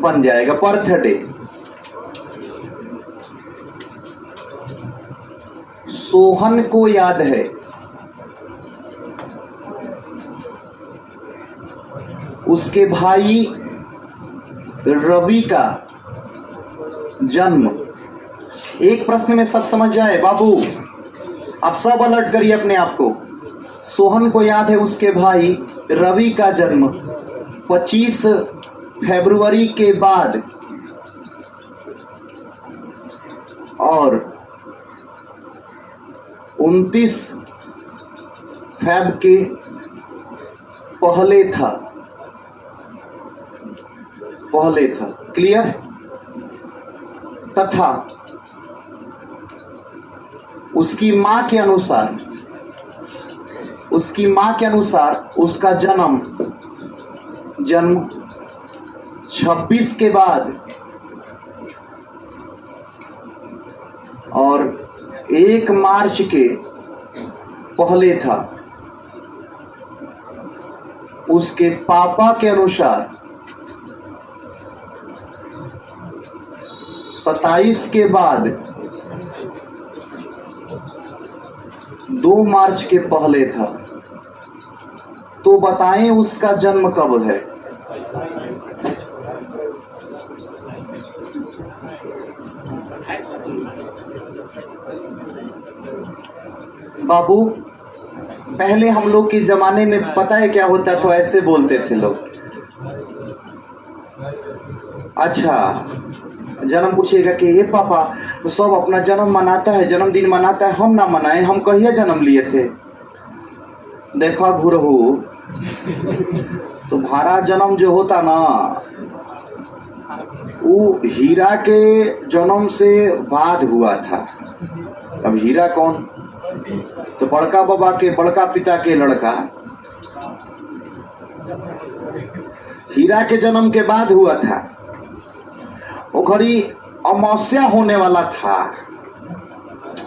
बन जाएगा बर्थडे। सोहन को याद है उसके भाई रवि का जन्म। एक प्रश्न में सब समझ जाए बाबू, आप सब अलर्ट करिए अपने आप को। सोहन को याद है उसके भाई रवि का जन्म 25 फरवरी के बाद और 29 फेब के पहले था। क्लियर? तथा उसकी मां के अनुसार उसका जन्म 26 के बाद और 1 मार्च के पहले था। उसके पापा के अनुसार 27 के बाद 2 मार्च के पहले था। तो बताएं उसका जन्म कब है? बाबू, पहले हम लोग के जमाने में पता है क्या होता था? ऐसे बोलते थे लोग, अच्छा जन्म पूछेगा कि ये पापा सब अपना जन्म मनाता है, जन्मदिन मनाता है, हम ना मनाए, हम कहिए जन्म लिए थे? देखा घुरहू, तुम्हारा जन्म जो होता ना वो हीरा के जन्म से बाद हुआ था। अब हीरा कौन? तो बड़का बाबा के बड़का पिता के लड़का हीरा के जन्म के बाद हुआ था। वो घड़ी अमावस्या होने वाला था,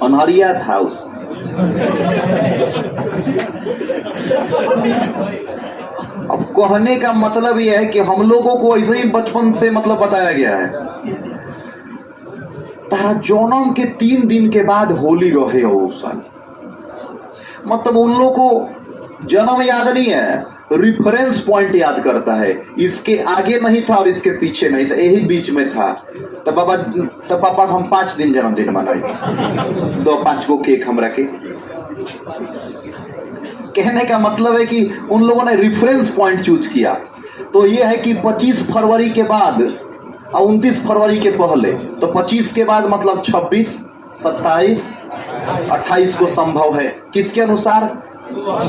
अनहरिया था उस। अब कहने का मतलब यह है कि हम लोगों को ऐसे ही बचपन से मतलब बताया गया है, तारा जन्म के 3 दिन के बाद होली रहे हो साल। मतलब उन लोगों को जन्म याद नहीं है, रिफरेंस पॉइंट याद करता है। इसके आगे नहीं था और इसके पीछे नहीं था, यही बीच में था। तब पापा हम 5 दिन जन्मदिन मनाए, 2-5 को केक हम रखे। कहने का मतलब है कि उन लोगों ने रिफरेंस पॉइंट चूज किया। तो ये है कि 25 फरवरी के बाद और 29 फरवरी के पहले। तो 25 के बाद मतलब 26, 27, 28 को संभव है। किसके अनुसार?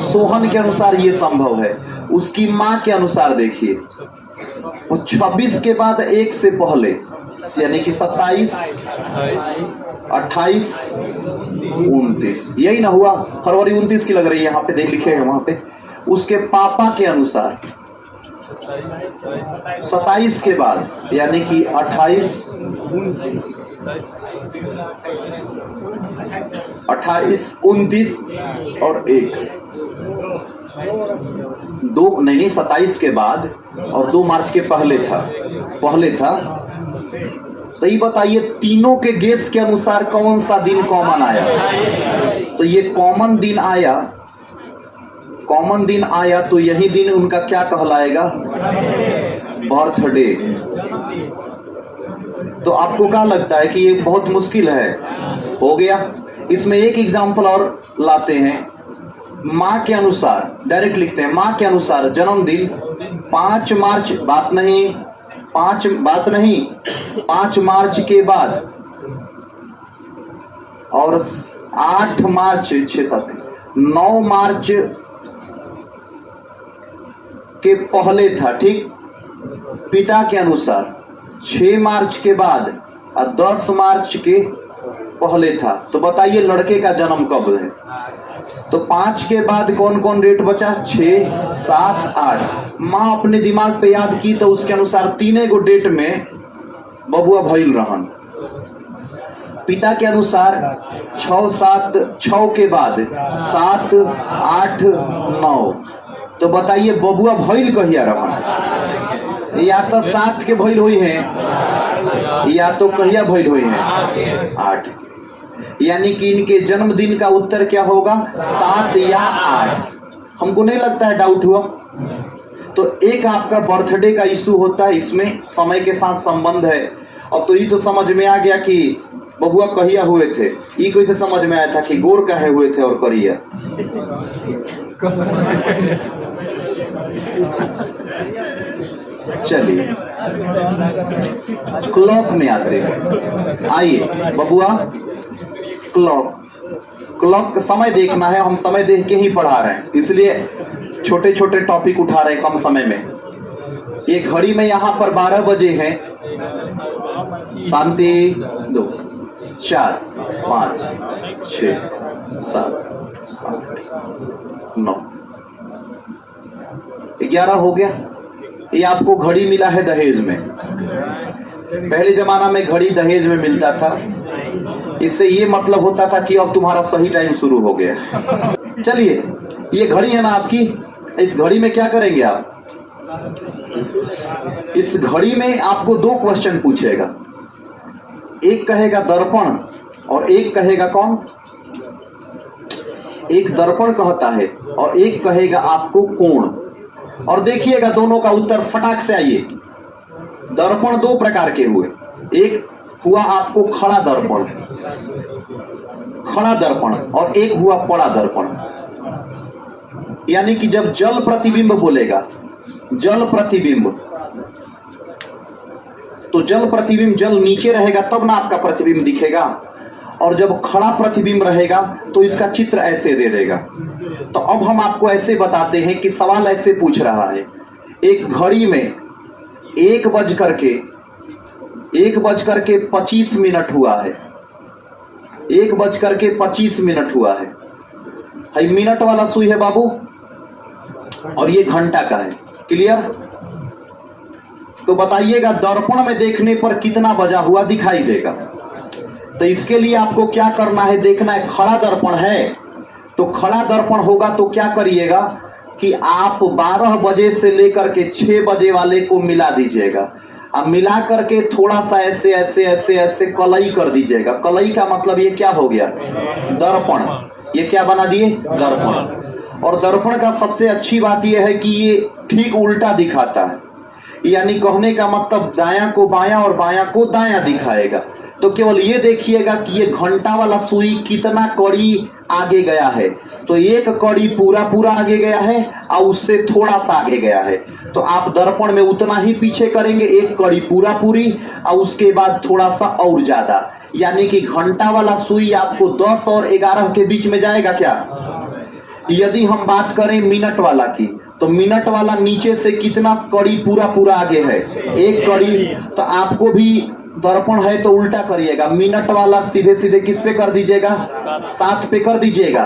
सोहन के अनुसार ये संभव है। उसकी मां के अनुसार देखिए, वो 26 के बाद 1 से पहले यानी कि 27, 28, 29, यही ना हुआ? फरवरी 29 की लग रही है यहाँ पे, देख लिखे हैं वहां पे। उसके पापा के अनुसार 27 के बाद यानी कि 28, 29 और 1, 27 के बाद और 2 मार्च के पहले था। तो ये बताइए तीनों के गेस के अनुसार कौन सा दिन कॉमन आया? तो ये कॉमन दिन आया तो यही दिन उनका क्या कहलाएगा? बर्थडे। तो आपको क्या लगता है कि ये बहुत मुश्किल है? हो गया। इसमें एक एग्जांपल और लाते हैं। मां के अनुसार डायरेक्ट लिखते हैं, मां के अनुसार जन्मदिन 5 मार्च, बात नहीं 5 मार्च के बाद और 8 मार्च 9 मार्च के पहले था। ठीक। पिता के अनुसार 6 मार्च के बाद और 10 मार्च के पहले था। तो बताइए लड़के का जन्म कब है? तो 5 के बाद कौन कौन डेट बचा? 6, 7, 8। माँ अपने दिमाग पे याद की तो उसके अनुसार 3 गो डेट में बबुआ भइल रहन। पिता के अनुसार 6 के बाद 7, 8, 9। तो बताइए बबुआ भइल कहिया रहन? या तो 7 के भइल हुई है या तो कहिया भइल हुई है 8, यानी कि इनके जन्मदिन का उत्तर क्या होगा 7 या 8। हमको नहीं लगता है डाउट हुआ। तो एक आपका बर्थडे का इशू होता है, इसमें समय के साथ संबंध है। अब तो ये तो समझ में आ गया कि बबुआ कहिया हुए थे, ये कैसे समझ में आया था कि गोर कहे हुए थे और करिया। चलिए क्लॉक में आते हैं। आइए बबुआ, क्लॉक का समय देखना है, हम समय देख के ही पढ़ा रहे हैं, इसलिए छोटे छोटे टॉपिक उठा रहे हैं कम समय में। ये घड़ी में यहाँ पर 12 बजे है। शांति 2 4 5 6 7 8 9 11 हो गया। ये आपको घड़ी मिला है दहेज में। पहले जमाना में घड़ी दहेज में मिलता था, इससे ये मतलब होता था कि अब तुम्हारा सही टाइम शुरू हो गया। चलिए, ये घड़ी है ना आपकी, इस घड़ी में क्या करेंगे आप? इस घड़ी में आपको 2 क्वेश्चन पूछेगा, एक कहेगा दर्पण और एक कहेगा कौन? एक दर्पण कहता है और एक कहेगा आपको कोण। और देखिएगा दोनों का उत्तर फटाक से आइए। दर्पण 2 प्रकार के हुए, एक हुआ आपको खड़ा दर्पण और एक हुआ पड़ा दर्पण। यानी कि जब जल प्रतिबिंब बोलेगा, जल प्रतिबिंब, तो जल प्रतिबिंब जल नीचे रहेगा तब ना आपका प्रतिबिंब दिखेगा, और जब खड़ा प्रतिबिंब रहेगा तो इसका चित्र ऐसे दे देगा। तो अब हम आपको ऐसे बताते हैं कि सवाल ऐसे पूछ रहा है, एक घड़ी में 1:25 हुआ है, 1:25 हुआ है। हाई मिनट वाला सुई है बाबू, और ये घंटा का है। क्लियर? तो बताइएगा दर्पण में देखने पर कितना बजा हुआ दिखाई देगा। तो इसके लिए आपको क्या करना है, देखना है खड़ा दर्पण है, तो खड़ा दर्पण होगा तो क्या करिएगा कि आप 12 बजे से लेकर के 6 बजे वाले को मिला दीजिएगा। अब मिला करके थोड़ा सा ऐसे ऐसे ऐसे ऐसे कलई कर दीजिएगा। कलई का मतलब ये क्या हो गया? दर्पण। ये क्या बना दिए? दर्पण। और दर्पण का सबसे अच्छी बात यह है कि ये ठीक उल्टा दिखाता है, यानी कहने का मतलब दायां को बायां और बायां को दायां दिखाएगा। तो केवल ये देखिएगा कि ये घंटा वाला सुई कितना कड़ी आगे गया है। तो एक कड़ी पूरा आगे गया है और उससे थोड़ा सा आगे गया है, तो आप दर्पण में उतना ही पीछे करेंगे, एक कड़ी पूरी और उसके बाद थोड़ा सा और ज्यादा। यानी कि घंटा वाला सुई आपको 10 और 11 के बीच में जाएगा क्या? यदि हम बात करें मिनट वाला की, तो मिनट वाला नीचे से कितना कड़ी पूरा आगे है? एक कड़ी। तो आपको भी दर्पण है तो उल्टा करिएगा, मिनट वाला सीधे किस पे कर दीजिएगा? 7 पे कर दीजिएगा।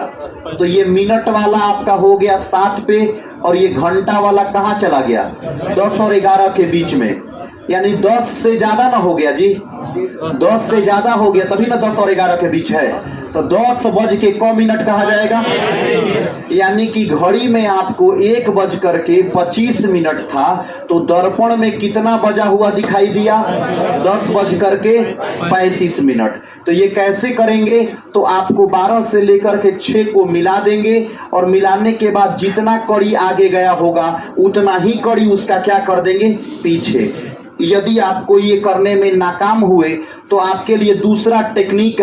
तो ये मिनट वाला आपका हो गया 7 पे, और ये घंटा वाला कहाँ चला गया? 10 और 11 के बीच में। यानी 10 से ज्यादा ना हो गया जी, 10 से ज्यादा हो गया, तभी ना 10 और 11 के बीच है। तो 10:00 कहा जाएगा। यानी कि घड़ी में आपको 1:25 था, तो दर्पण में कितना बजा हुआ दिखाई दिया? 10:35। तो ये कैसे करेंगे? तो आपको 12 से लेकर के 6 को मिला देंगे, और मिलाने के बाद जितना कड़ी आगे गया होगा उतना ही कड़ी उसका क्या कर देंगे? पीछे। यदि आपको ये करने में नाकाम हुए तो आपके लिए दूसरा टेक्निक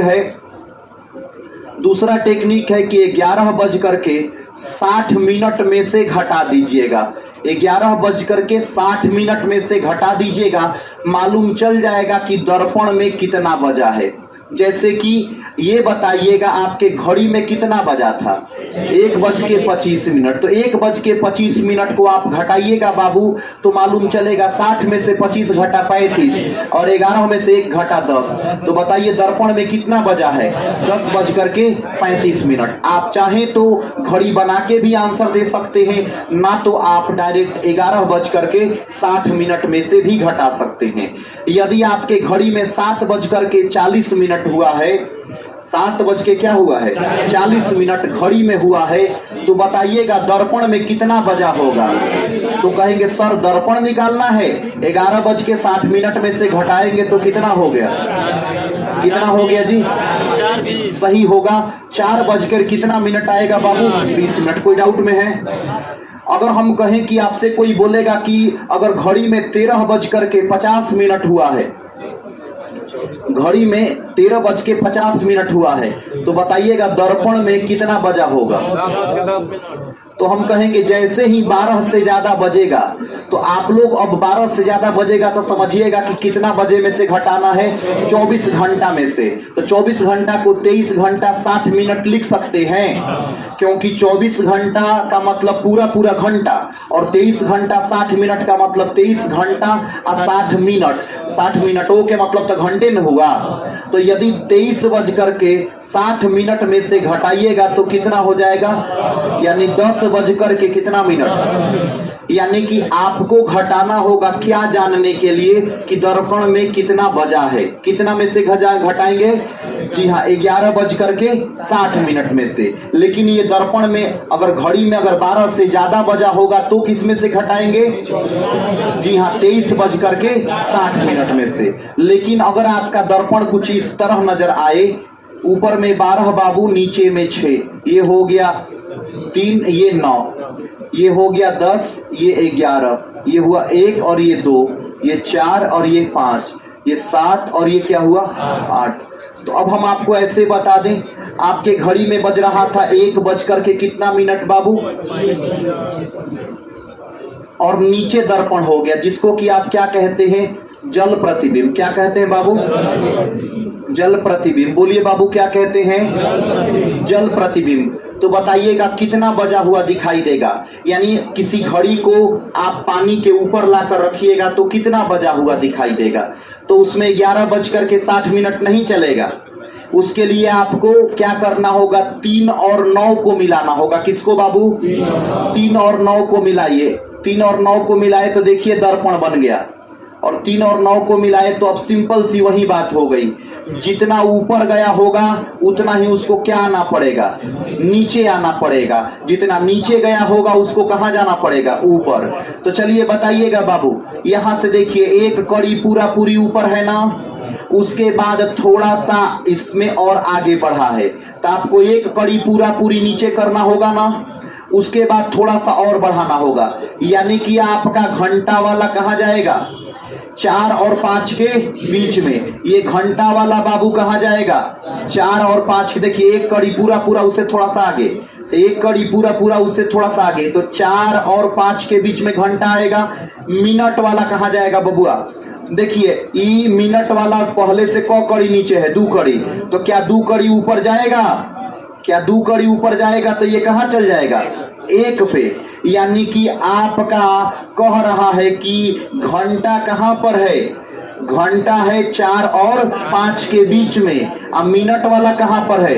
है कि 11:60 में से घटा दीजिएगा। 11:60 में से घटा दीजिएगा, मालूम चल जाएगा कि दर्पण में कितना बजा है। जैसे कि ये बताइएगा आपके घड़ी में कितना बजा था? 1:25। तो 1:25 को आप घटाइएगा बाबू, तो मालूम चलेगा 60 में से 25 घटा 35 और 11 में से 1 घटा 10। तो बताइए दर्पण में कितना बजा है? 10:35। आप चाहें तो घड़ी बना के भी आंसर दे सकते हैं, ना तो आप डायरेक्ट 11:60 में से भी घटा सकते हैं। यदि आपके घड़ी में 7:40 हुआ है 7 बज के क्या हुआ है 40 मिनट घड़ी में हुआ है। तो बताइएगा दर्पण में कितना बजा होगा। तो कहेंगे सर दर्पण निकालना है, 11 बज के 60 मिनट में से घटाएंगे तो कितना हो गया, कितना हो गया जी, सही होगा 4 बजकर कितना मिनट आएगा बाबू 20 मिनट। कोई डाउट में है? अगर हम कहें कि आपसे कोई बोलेगा कि अगर घड़ी में 13 बजकर के 50 मिनट हुआ है, घड़ी में 13 बज के 50 मिनट हुआ है, तो बताइएगा दर्पण में कितना बजा होगा। तो हम कहेंगे जैसे ही 12 से ज्यादा बजेगा, तो आप लोग अब 12 से ज्यादा बजेगा तो समझिएगा कि कितना बजे में से घटाना है 24 घंटा में से। तो 24 घंटा को 23 घंटा 60 मिनट लिख सकते हैं, क्योंकि 24 घंटा का मतलब पूरा पूरा घंटा और 23 घंटा 60 मिनट का मतलब 23 घंटा और 60 मिनट। 60 मिनटों के मतलब तो घंटे में हुआ। तो यदि 23 बजकर के 60 मिनट में से घटाइएगा तो कितना हो जाएगा, यानी 10 बजकर के कितना मिनट। यानी कि आपको घटाना होगा क्या जानने के लिए कि दर्पण में कितना बजा है। कितना में से घटाएंगे, जी हाँ 11 बजकर के 60 मिनट में से। लेकिन ये दर्पण में अगर घड़ी में अगर 12 से ज्यादा बजा होगा तो किस में से घटाएंगे, जी हाँ 23 बजकर के 60 मिनट में से। लेकिन अगर आपका दर्पण कुछ इस तरह नजर आए, ऊपर में 12 बाबू, नीचे में 6, ये हो गया 3, ये 9, ये हो गया 10, ये 11, ये हुआ 1 और ये 2, ये 4 और ये 5, ये 7 और ये क्या हुआ 8। तो अब हम आपको ऐसे बता दें, आपके घड़ी में बज रहा था 1 बजकर के कितना मिनट बाबू, और नीचे दर्पण हो गया जिसको कि आप क्या कहते हैं, जल प्रतिबिंब। क्या कहते हैं बाबू, जल प्रतिबिंब। बोलिए बाबू क्या कहते हैं, जल प्रतिबिंब। तो बताइएगा कितना बजा हुआ दिखाई देगा। यानी किसी घड़ी को आप पानी के ऊपर लाकर रखिएगा तो कितना बजा हुआ दिखाई देगा। तो उसमें 11 बजकर के 60 मिनट नहीं चलेगा। उसके लिए आपको क्या करना होगा, 3 और 9 को मिलाना होगा। किसको बाबू, 3 और 9 को मिलाइए। 3 और 9 को मिलाए तो देखिए दर्पण बन गया, और 3 और 9 को मिलाए तो अब सिंपल सी वही बात हो गई, जितना ऊपर गया होगा उतना ही उसको क्या आना पड़ेगा, नीचे आना पड़ेगा। जितना नीचे गया होगा उसको कहाँ जाना पड़ेगा, ऊपर। तो चलिए बताइएगा बाबू, यहां से देखिए एक कड़ी पूरा पूरी ऊपर है ना, उसके बाद थोड़ा सा इसमें और आगे बढ़ा है, तो आपको एक कड़ी पूरा पूरी नीचे करना होगा ना, उसके बाद थोड़ा सा और बढ़ाना होगा। यानी कि आपका घंटा वाला कहाँ जाएगा, 4 और 5 के बीच में। ये घंटा वाला बाबू कहाँ जाएगा, 4 और 5। देखिए एक कड़ी पूरा पूरा उससे थोड़ा सा आगे, तो एक कड़ी पूरा पूरा उससे थोड़ा सा आगे, तो 4 और 5 के बीच में घंटा आएगा। मिनट वाला कहाँ जाएगा बबुआ, देखिए ई मिनट वाला पहले से क कड़ी नीचे है, 2 कड़ी, तो क्या 2 कड़ी ऊपर जाएगा, क्या 2 कड़ी ऊपर जाएगा, तो ये कहाँ चल जाएगा, 1 पे। यानी कि आपका कह रहा है कि घंटा कहाँ पर है, घंटा है 4 और 5 के बीच में। अब मिनट वाला कहाँ पर है,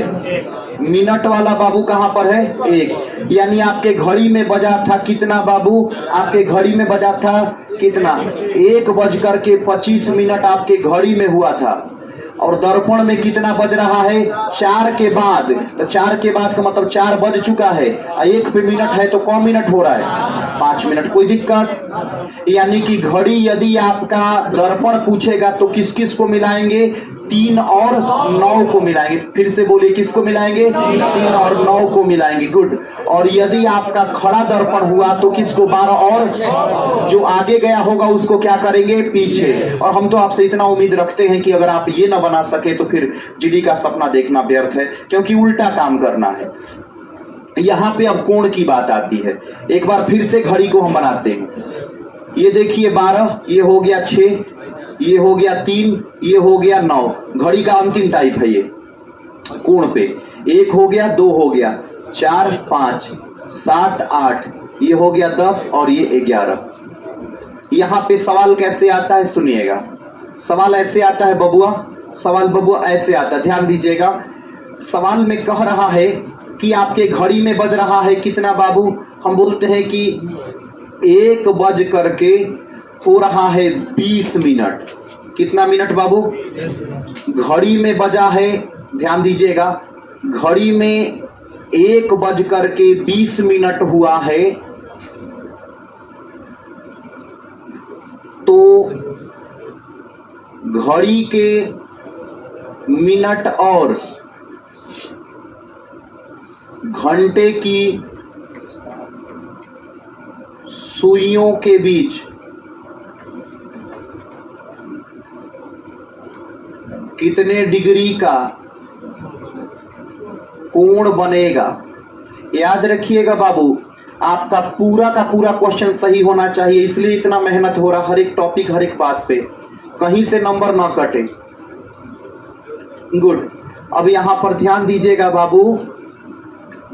मिनट वाला बाबू कहाँ पर है, 1। यानी आपके घड़ी में बजा था कितना बाबू, आपके घड़ी में बजा था कितना, 1 बजकर के 25 मिनट आपके घड़ी में हुआ था। और दर्पण में कितना बज रहा है, 4 के बाद। तो 4 के बाद का मतलब 4 बज चुका है, 1 पे मिनट है तो कौन मिनट हो रहा है, 5 मिनट। कोई दिक्कत। यानी कि घड़ी यदि आपका दर्पण पूछेगा तो किस किस को मिलाएंगे, 3 और 9 को मिलाएंगे। फिर से बोलिए किसको मिलाएंगे, 3 और 9 को मिलाएंगे। गुड। और यदि आपका खड़ा दर्पण हुआ तो किसको, 12 और जो आगे गया होगा उसको क्या करेंगे, पीछे। और हम तो आपसे इतना उम्मीद रखते हैं कि अगर आप ये ना बना सके तो फिर जीडी का सपना देखना व्यर्थ है, क्योंकि उल्टा काम करना है। यहाँ पे अब कोण की बात आती है। एक बार फिर से घड़ी को हम बनाते हैं। ये देखिए 12, ये हो गया 6, ये हो गया 3, ये हो गया 9। घड़ी का अंतिम टाइप है ये कोण पे। 1 हो गया, 2 हो गया, 4, 5, 7, 8, ये हो गया 10 और ये 11। यहाँ पे सवाल कैसे आता है सुनिएगा। सवाल ऐसे आता है बबुआ, सवाल बबुआ ऐसे आता है, ध्यान दीजिएगा। सवाल में कह रहा है कि आपके घड़ी में बज रहा है कितना बाबू, हम बोलते हैं कि 1 बज करके हो रहा है 20 मिनट। कितना मिनट बाबू, घड़ी में बजा है ध्यान दीजिएगा, घड़ी में 1:20 हुआ है, तो घड़ी के मिनट और घंटे की सुइयों के बीच कितने डिग्री का कोण बनेगा। याद रखिएगा बाबू, आपका पूरा का पूरा क्वेश्चन सही होना चाहिए, इसलिए इतना मेहनत हो रहा, हर एक टॉपिक हर एक बात पे, कहीं से नंबर ना कटे। गुड। अब यहां पर ध्यान दीजिएगा बाबू,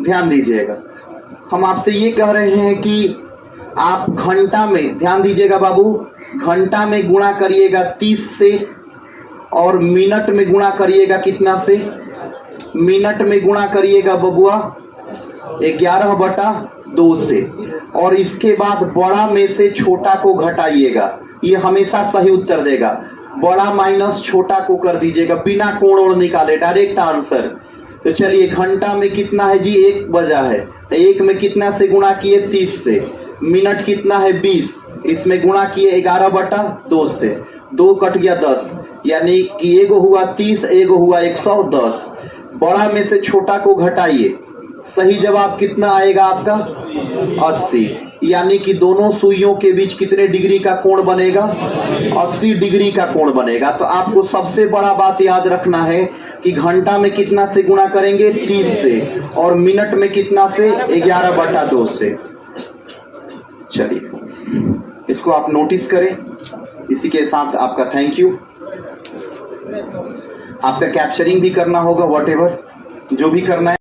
ध्यान दीजिएगा, हम आपसे ये कह रहे हैं कि आप घंटा में, ध्यान दीजिएगा बाबू, घंटा में गुणा करिएगा 30 से और मिनट में गुणा करिएगा कितना से, मिनट में गुणा करिएगा बबुआ 11/2 से, और इसके बाद बड़ा में से छोटा को घटाइएगा, ये हमेशा सही उत्तर देगा। बड़ा माइनस छोटा को कर दीजिएगा बिना कोण ओण निकाले, डायरेक्ट आंसर। तो चलिए, घंटा में कितना है जी, 1 बजा है, तो 1 में कितना से गुणा किए 30 से, मिनट कितना है 20, इसमें गुणा किए 11/2 से, 2 कट गया 10, यानी कि एगो हुआ 30, एगो हुआ 110। बड़ा में से छोटा को घटाइए, सही जवाब कितना आएगा आपका 80, यानी कि दोनों सुइयों के बीच कितने डिग्री का कोण बनेगा, 80 डिग्री का कोण बनेगा। तो आपको सबसे बड़ा बात याद रखना है कि घंटा में कितना से गुणा करेंगे 30 से, और मिनट में कितना से 11/2 से। चलिए, इसको आप नोटिस करें। इसी के साथ आपका थैंक यू। आपका कैप्चरिंग भी करना होगा, व्हाटएवर जो भी करना है।